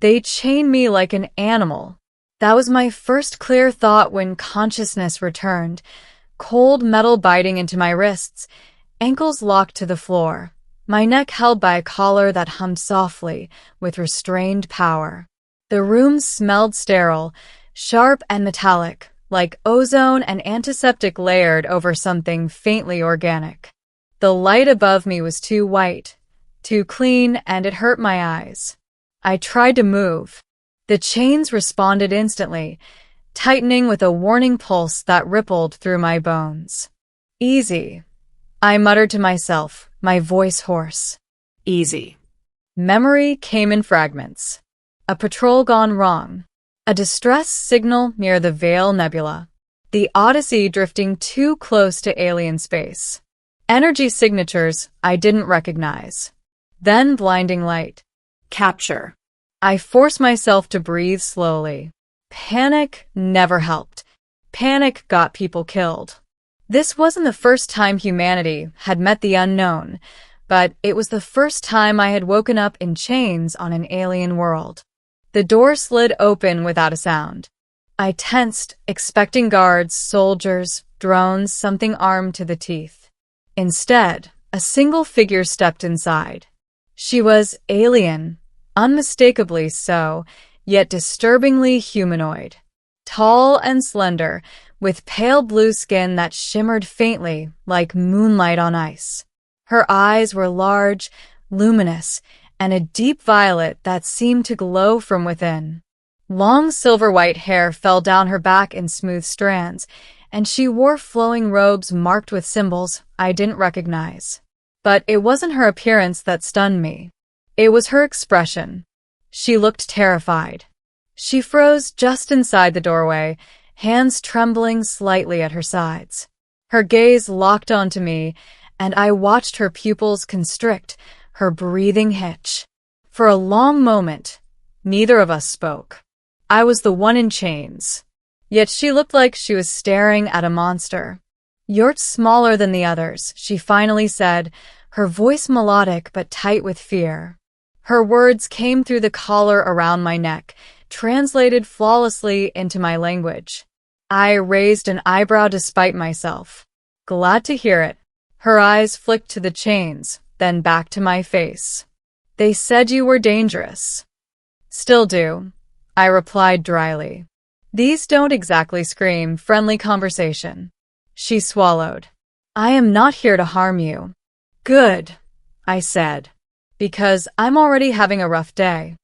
They chain me like an animal. That was my first clear thought when consciousness returned. Cold metal biting into my wrists, ankles locked to the floor, my neck held by a collar that hummed softly with restrained power. The room smelled sterile, sharp and metallic, like ozone and antiseptic layered over something faintly organic. The light above me was too white, too clean, and it hurt my eyes. I tried to move. The chains responded instantly, tightening with a warning pulse that rippled through my bones. Easy, I muttered to myself, my voice hoarse. Easy. Memory came in fragments. A patrol gone wrong. A distress signal near the Veil Nebula. The Odyssey drifting too close to alien space. Energy signatures I didn't recognize. Then blinding light. Capture. I forced myself to breathe slowly. Panic never helped. Panic got people killed. This wasn't the first time humanity had met the unknown, but it was the first time I had woken up in chains on an alien world. The door slid open without a sound. I tensed, expecting guards, soldiers, drones, something armed to the teeth. Instead, a single figure stepped inside. She was alien, unmistakably so, yet disturbingly humanoid. Tall and slender, with pale blue skin that shimmered faintly like moonlight on ice. Her eyes were large, luminous, and a deep violet that seemed to glow from within. Long silver-white hair fell down her back in smooth strands, and she wore flowing robes marked with symbols I didn't recognize. But it wasn't her appearance that stunned me. It was her expression. She looked terrified. She froze just inside the doorway, hands trembling slightly at her sides. Her gaze locked onto me, and I watched her pupils constrict, her breathing hitch. For a long moment, neither of us spoke. I was the one in chains. Yet she looked like she was staring at a monster. "You're smaller than the others," she finally said, her voice melodic but tight with fear. Her words came through the collar around my neck, translated flawlessly into my language. I raised an eyebrow despite myself. Glad to hear it. Her eyes flicked to the chains, then back to my face. "They said you were dangerous." "Still do," I replied dryly. "These don't exactly scream friendly conversation." She swallowed. "I am not here to harm you." "Good," I said, "because I'm already having a rough day."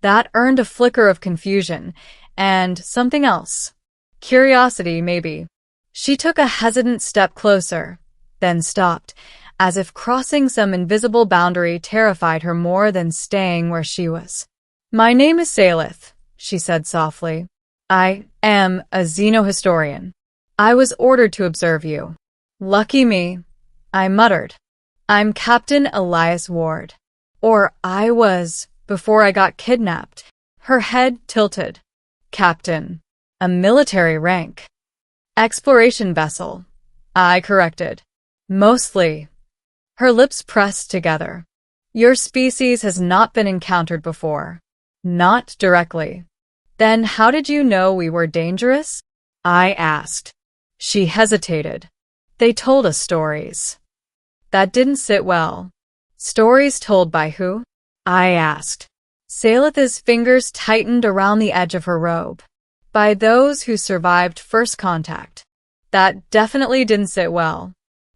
That earned a flicker of confusion, and something else. Curiosity, maybe. She took a hesitant step closer, then stopped, as if crossing some invisible boundary terrified her more than staying where she was. "My name is Salith," she said softly. "I am a xenohistorian. I was ordered to observe you." "Lucky me," I muttered. "I'm Captain Elias Ward. Or I was, before I got kidnapped." Her head tilted. "Captain. A military rank." "Exploration vessel," I corrected. "Mostly." Her lips pressed together. "Your species has not been encountered before." "Not directly." "Then how did you know we were dangerous?" I asked. She hesitated. "They told us stories." That didn't sit well. "Stories told by who?" I asked. Salith's fingers tightened around the edge of her robe. "By those who survived first contact." That definitely didn't sit well.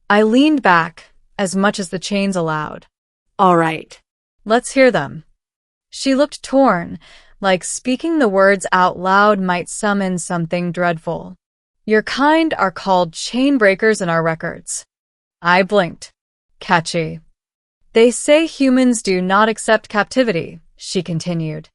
I leaned back, as much as the chains allowed. "All right. Let's hear them." She looked torn, like speaking the words out loud might summon something dreadful. "Your kind are called chain breakers in our records." I blinked. Catchy. "They say humans do not accept captivity," she continued.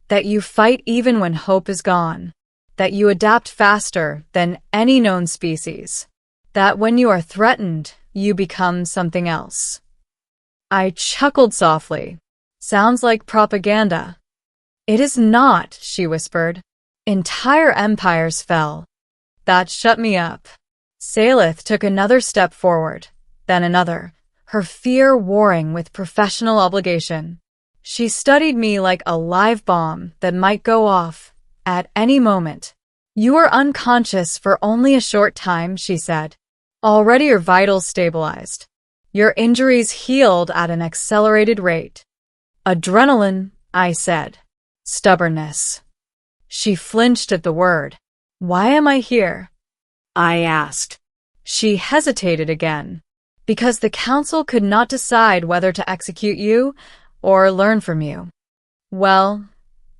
"That you fight even when hope is gone. That you adapt faster than any known species. That when you are threatened, you become something else." I chuckled softly. "Sounds like propaganda." "It is not," she whispered. "Entire empires fell." That shut me up. Salith took another step forward, then another, her fear warring with professional obligation. She studied me like a live bomb that might go off at any moment. You were unconscious for only a short time, she said. Already your vitals stabilized. Your injuries healed at an accelerated rate. Adrenaline, I said. Stubbornness. She flinched at the word. Why am I here? I asked. She hesitated again. Because the council could not decide whether to execute you or learn from you. Well,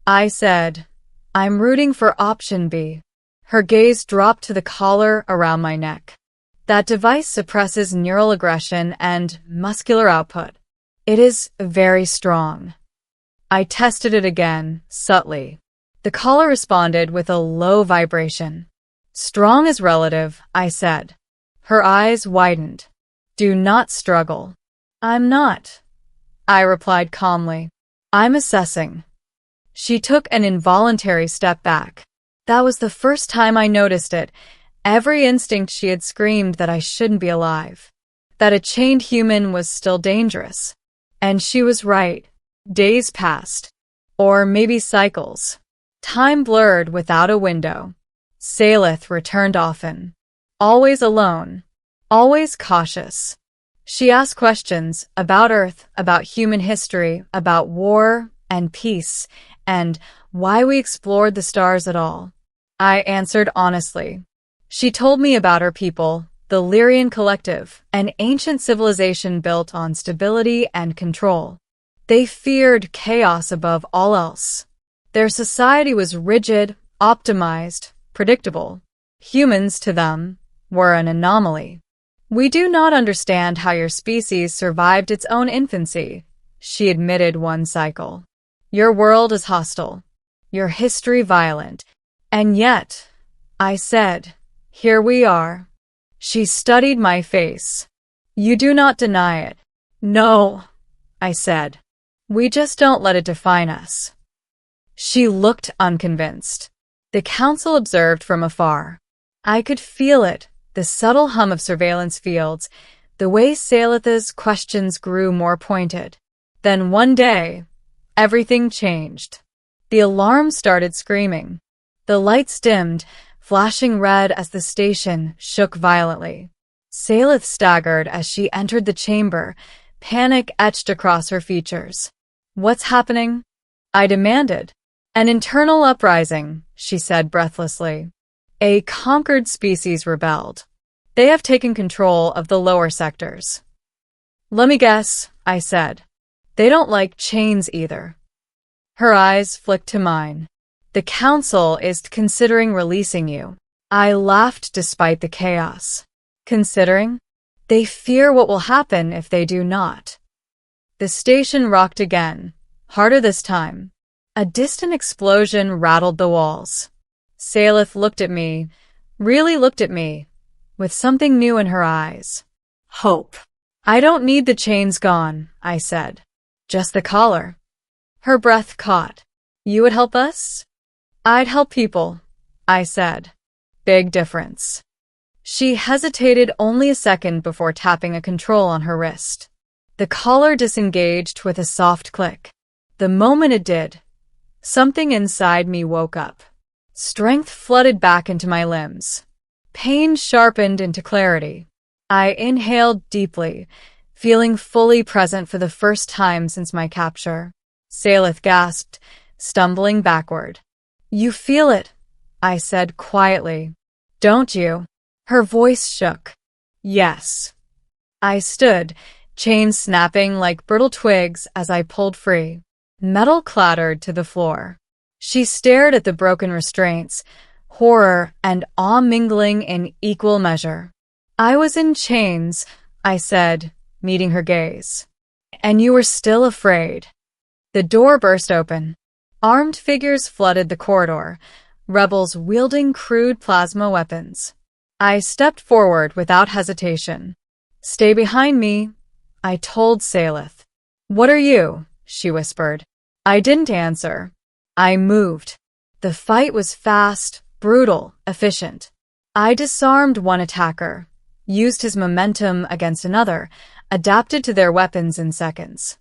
I said, I'm rooting for option B. Her gaze dropped to the collar around my neck. That device suppresses neural aggression and muscular output. It is very strong. I tested it again, subtly. The collar responded with a low vibration. Strong is relative, I said. Her eyes widened. Do not struggle. I'm not, I replied calmly. I'm assessing. She took an involuntary step back. That was the first time I noticed it. Every instinct she had screamed that I shouldn't be alive, that a chained human was still dangerous. And she was right. Days passed. Or maybe cycles. Time blurred without a window. Salith returned often. Always alone. Always cautious. She asked questions about Earth, about human history, about war and peace, and why we explored the stars at all. I answered honestly. She told me about her people, the Lyrian Collective, an ancient civilization built on stability and control. They feared chaos above all else. Their society was rigid, optimized, predictable. Humans, to them, were an anomaly. We do not understand how your species survived its own infancy, she admitted one cycle. Your world is hostile, your history violent, and yet, I said, here we are. She studied my face. You do not deny it. No, I said. We just don't let it define us. She looked unconvinced. The council observed from afar. I could feel it, the subtle hum of surveillance fields, the way Salith's questions grew more pointed. Then one day, everything changed. The alarm started screaming. The lights dimmed, flashing red as the station shook violently. Salith staggered as she entered the chamber, panic etched across her features. What's happening? I demanded. An internal uprising, she said breathlessly. A conquered species rebelled. They have taken control of the lower sectors. Let me guess, I said. They don't like chains either. Her eyes flicked to mine. The council is considering releasing you. I laughed despite the chaos. Considering? They fear what will happen if they do not. The station rocked again, harder this time. A distant explosion rattled the walls. Salith looked at me, really looked at me, with something new in her eyes. Hope. I don't need the chains gone, I said. Just the collar. Her breath caught. You would help us? I'd help people, I said. Big difference. She hesitated only a second before tapping a control on her wrist. The collar disengaged with a soft click. The moment it did, something inside me woke up. Strength flooded back into my limbs. Pain sharpened into clarity. I inhaled deeply, feeling fully present for the first time since my capture. Salith gasped, stumbling backward. You feel it, I said quietly. Don't you? Her voice shook. Yes. I stood, chains snapping like brittle twigs as I pulled free. Metal clattered to the floor. She stared at the broken restraints, horror and awe mingling in equal measure. I was in chains, I said, meeting her gaze. And you were still afraid. The door burst open. Armed figures flooded the corridor, rebels wielding crude plasma weapons. I stepped forward without hesitation. Stay behind me, I told Salith. What are you? She whispered. I didn't answer. I moved. The fight was fast, brutal, efficient. I disarmed one attacker, used his momentum against another, adapted to their weapons in seconds.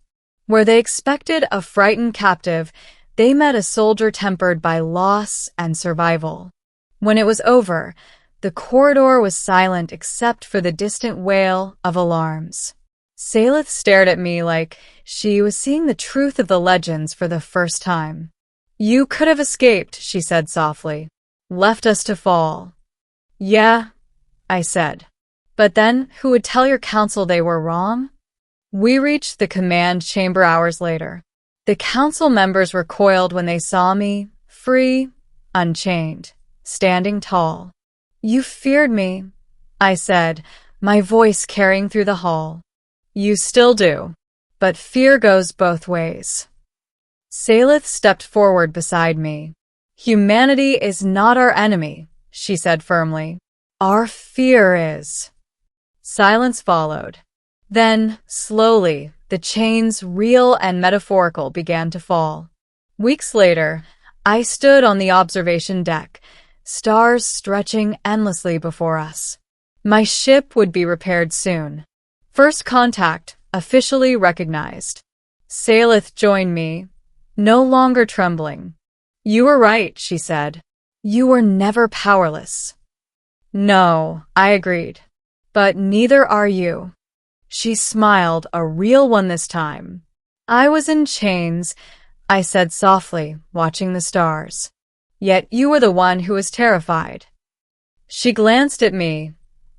Where they expected a frightened captive, they met a soldier tempered by loss and survival. When it was over, the corridor was silent except for the distant wail of alarms. Salith stared at me like she was seeing the truth of the legends for the first time. "You could have escaped," she said softly. "Left us to fall." "Yeah," I said. "But then, who would tell your council they were wrong?" We reached the command chamber hours later. The council members recoiled when they saw me, free, unchained, standing tall. "You feared me," I said, my voice carrying through the hall. "You still do. But fear goes both ways." Salith stepped forward beside me. "Humanity is not our enemy," she said firmly. "Our fear is." Silence followed. Then, slowly, the chains, real and metaphorical, began to fall. Weeks later, I stood on the observation deck, stars stretching endlessly before us. My ship would be repaired soon. First contact, officially recognized. Salith joined me, no longer trembling. "You were right," she said. "You were never powerless." "No," I agreed. "But neither are you." She smiled, a real one this time. "I was in chains," I said softly, watching the stars. "Yet you were the one who was terrified." She glanced at me,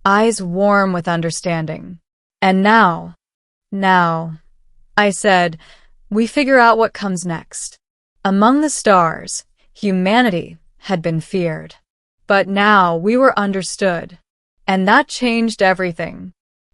eyes warm with understanding. "And now," I said, "we figure out what comes next." Among the stars, humanity had been feared. But now we were understood. And that changed everything.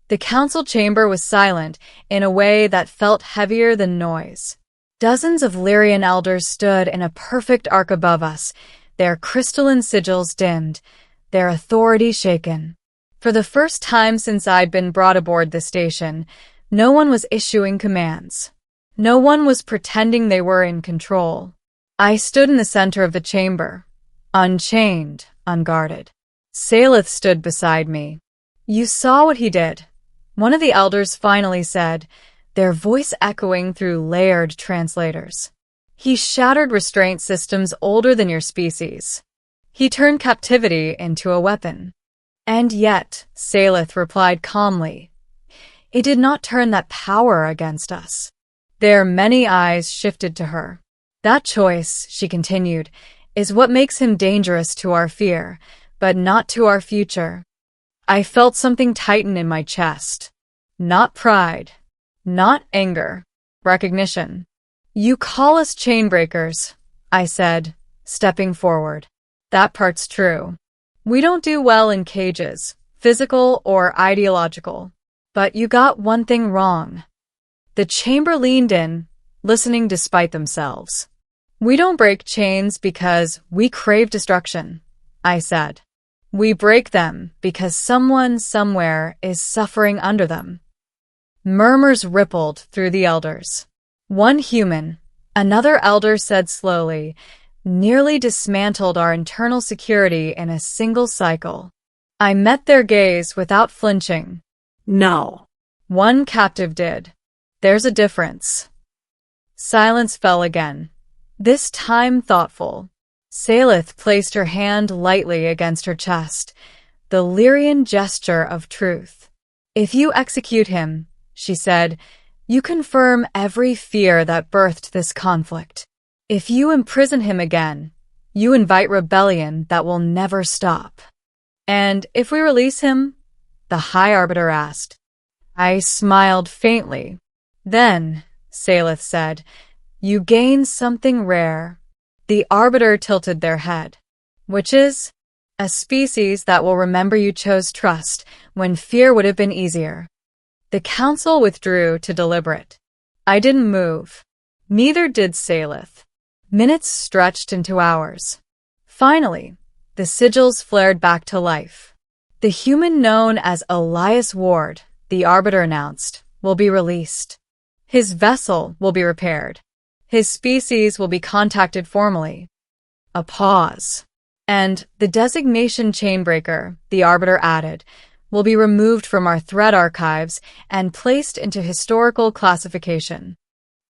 The council chamber was silent in a way that felt heavier than noise. Dozens of Lyrian elders stood in a perfect arc above us, their crystalline sigils dimmed, their authority shaken. For the first time since I'd been brought aboard the station, no one was issuing commands. No one was pretending they were in control. I stood in the center of the chamber, unchained, unguarded. Salith stood beside me. "You saw what he did," one of the elders finally said, their voice echoing through layered translators. "He shattered restraint systems older than your species. He turned captivity into a weapon." "And yet," Salith replied calmly, "it did not turn that power against us." Their many eyes shifted to her. "That choice," she continued, "is what makes him dangerous to our fear, but not to our future." I felt something tighten in my chest. Not pride, not anger, recognition. "You call us chainbreakers," I said, stepping forward. "That part's true. We don't do well in cages, physical or ideological. But you got one thing wrong." The chamber leaned in, listening despite themselves. "We don't break chains because we crave destruction," I said. "We break them because someone somewhere is suffering under them." Murmurs rippled through the elders. "One human," another elder said slowly, "nearly dismantled our internal security in a single cycle." I met their gaze without flinching. "No." "One captive did. There's a difference." Silence fell again, this time thoughtful. Salith placed her hand lightly against her chest, the Lyrian gesture of truth. "If you execute him," she said, "you confirm every fear that birthed this conflict. If you imprison him again, you invite rebellion that will never stop." "And if we release him?" the High Arbiter asked. I smiled faintly. "Then," Salith said, "you gain something rare." The Arbiter tilted their head. "Which is?" "A species that will remember you chose trust when fear would have been easier." The council withdrew to deliberate. I didn't move. Neither did Salith. Minutes stretched into hours. Finally, the sigils flared back to life. "The human known as Elias Ward," the Arbiter announced, "will be released. His vessel will be repaired. His species will be contacted formally." A pause. "And the designation Chainbreaker," the Arbiter added, "will be removed from our threat archives and placed into historical classification."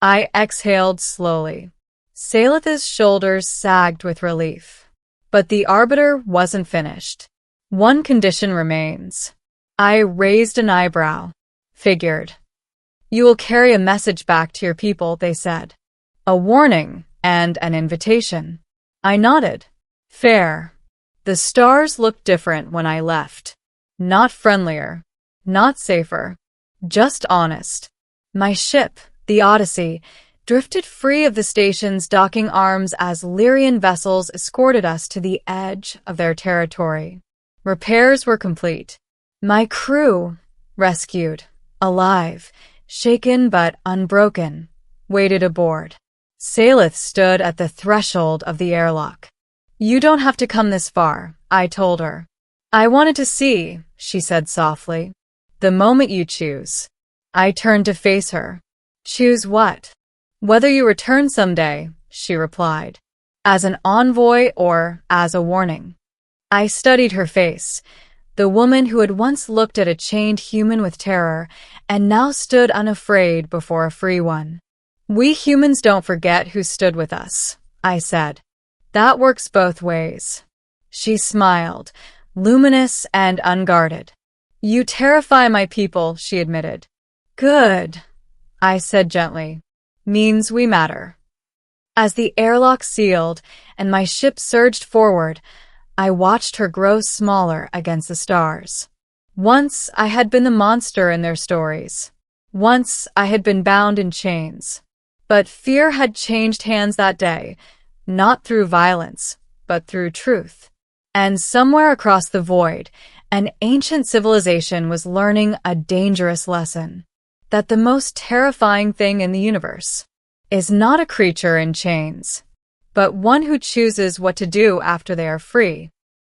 I exhaled slowly. Salith's shoulders sagged with relief. But the arbiter wasn't finished. One condition remains. I raised an eyebrow. Figured. You will carry a message back to your people, they said. A warning and an invitation. I nodded. Fair. The stars looked different when I left. Not friendlier. Not safer. Just honest. My ship, the Odyssey, drifted free of the station's docking arms as Lyrian vessels escorted us to the edge of their territory. Repairs were complete. My crew, rescued, alive, shaken but unbroken, waited aboard. Salith stood at the threshold of the airlock. You don't have to come this far, I told her. I wanted to see, she said softly. The moment you choose. I turned to face her. Choose what? Whether you return someday, she replied. As an envoy or as a warning. I studied her face, the woman who had once looked at a chained human with terror and now stood unafraid before a free one. We humans don't forget who stood with us, I said. That works both ways. She smiled, luminous and unguarded. You terrify my people, she admitted. Good, I said gently. Means we matter. As the airlock sealed and my ship surged forward, I watched her grow smaller against the stars. Once I had been the monster in their stories. Once I had been bound in chains. But fear had changed hands that day, not through violence, but through truth. And somewhere across the void, an ancient civilization was learning a dangerous lesson. That the most terrifying thing in the universe is not a creature in chains, but one who chooses what to do after they are free.